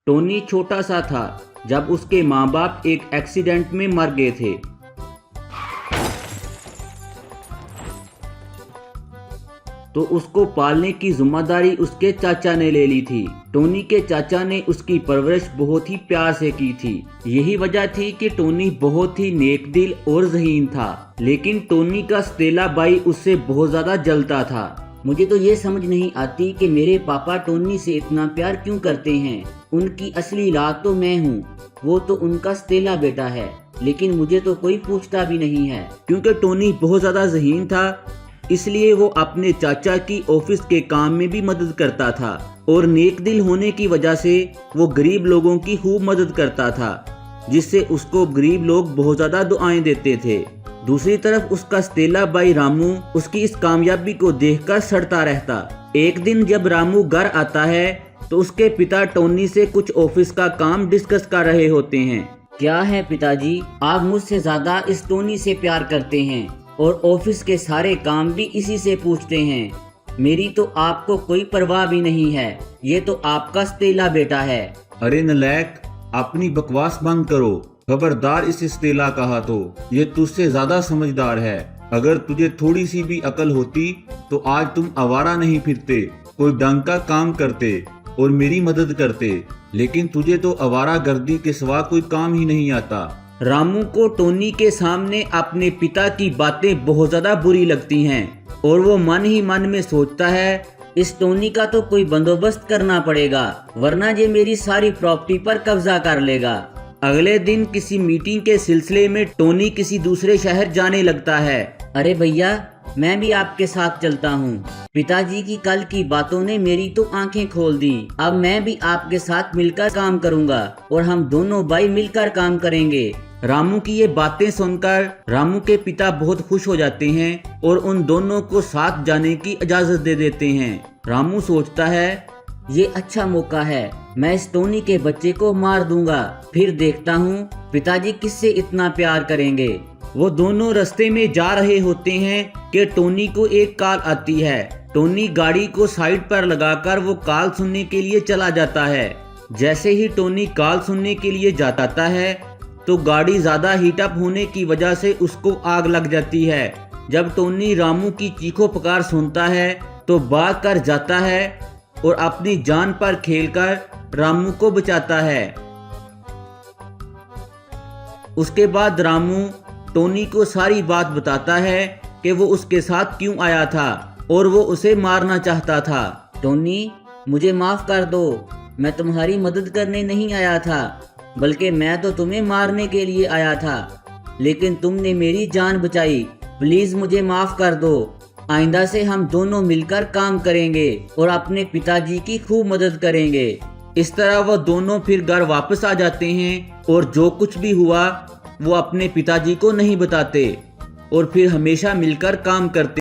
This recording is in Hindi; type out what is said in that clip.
टोनी छोटा सा था जब उसके माँ बाप एक एक्सीडेंट में मर गए थे। तो उसको पालने की जिम्मेदारी उसके चाचा ने ले ली थी। टोनी के चाचा ने उसकी परवरिश बहुत ही प्यार से की थी। यही वजह थी कि टोनी बहुत ही नेक दिल और ज़हीन था। लेकिन टोनी का स्टेला भाई उससे बहुत ज्यादा जलता था। मुझे तो ये समझ नहीं आती कि मेरे पापा टोनी से इतना प्यार क्यों करते हैं। उनकी असली औलाद तो मैं हूँ, वो तो उनका स्टेला बेटा है, लेकिन मुझे तो कोई पूछता भी नहीं है। क्योंकि टोनी बहुत ज्यादा ज़हीन था, इसलिए वो अपने चाचा की ऑफिस के काम में भी मदद करता था और नेक दिल होने की वजह से वो गरीब लोगों की खूब मदद करता था, जिससे उसको गरीब लोग बहुत ज्यादा दुआएं देते थे। दूसरी तरफ उसका स्टेला भाई रामू उसकी इस कामयाबी को देखकर सड़ता रहता। एक दिन जब रामू घर आता है तो उसके पिता टोनी से कुछ ऑफिस का काम डिस्कस कर रहे होते हैं। क्या है पिताजी, आप मुझसे ज्यादा इस टोनी से प्यार करते हैं और ऑफिस के सारे काम भी इसी से पूछते हैं। मेरी तो आपको कोई परवाह भी नहीं है, ये तो आपका स्टेला बेटा है। अरे नलायक, अपनी बकवास बंद करो। खबरदार इसे स्टेला कहा तो ये तुझसे ज्यादा समझदार है। अगर तुझे थोड़ी सी भी अकल होती तो आज तुम आवारा नहीं फिरते, कोई ढंग का काम करते और मेरी मदद करते। लेकिन तुझे तो आवारा गर्दी के सिवा कोई काम ही नहीं आता। रामू को टोनी के सामने अपने पिता की बातें बहुत ज्यादा बुरी लगती हैं और वो मन ही मन में सोचता है, इस टोनी का तो कोई बंदोबस्त करना पड़ेगा, वरना ये मेरी सारी प्रॉपर्टी पर कब्जा कर लेगा। अगले दिन किसी मीटिंग के सिलसिले में टोनी किसी दूसरे शहर जाने लगता है। अरे भैया, मैं भी आपके साथ चलता हूँ। पिताजी की कल की बातों ने मेरी तो आंखें खोल दी। अब मैं भी आपके साथ मिलकर काम करूँगा और हम दोनों भाई मिलकर काम करेंगे। रामू की ये बातें सुनकर रामू के पिता बहुत खुश हो जाते हैं और उन दोनों को साथ जाने की इजाजत दे देते हैं। रामू सोचता है, ये अच्छा मौका है, मैं इस टोनी के बच्चे को मार दूंगा, फिर देखता हूँ पिताजी किससे इतना प्यार करेंगे। वो दोनों रास्ते में जा रहे होते हैं कि टोनी को एक कॉल आती है। टोनी गाड़ी को साइड पर लगाकर वो कॉल सुनने के लिए चला जाता है। जैसे ही टोनी कॉल सुनने के लिए जाता है तो गाड़ी ज्यादा हीटअप होने की वजह से उसको आग लग जाती है। जब टोनी रामू की चीखों पुकार सुनता है तो भाग कर जाता है और अपनी जान पर खेलकर रामू को बचाता है। उसके बाद रामू टोनी को सारी बात बताता है कि वो उसके साथ क्यों आया था और वो उसे मारना चाहता था। टोनी, मुझे माफ कर दो, मैं तुम्हारी मदद करने नहीं आया था, बल्कि मैं तो तुम्हें मारने के लिए आया था, लेकिन तुमने मेरी जान बचाई। प्लीज मुझे माफ कर दो। आइंदा से हम दोनों मिलकर काम करेंगे और अपने पिताजी की खूब मदद करेंगे। इस तरह वह दोनों फिर घर वापस आ जाते हैं और जो कुछ भी हुआ वो अपने पिताजी को नहीं बताते और फिर हमेशा मिलकर काम करते।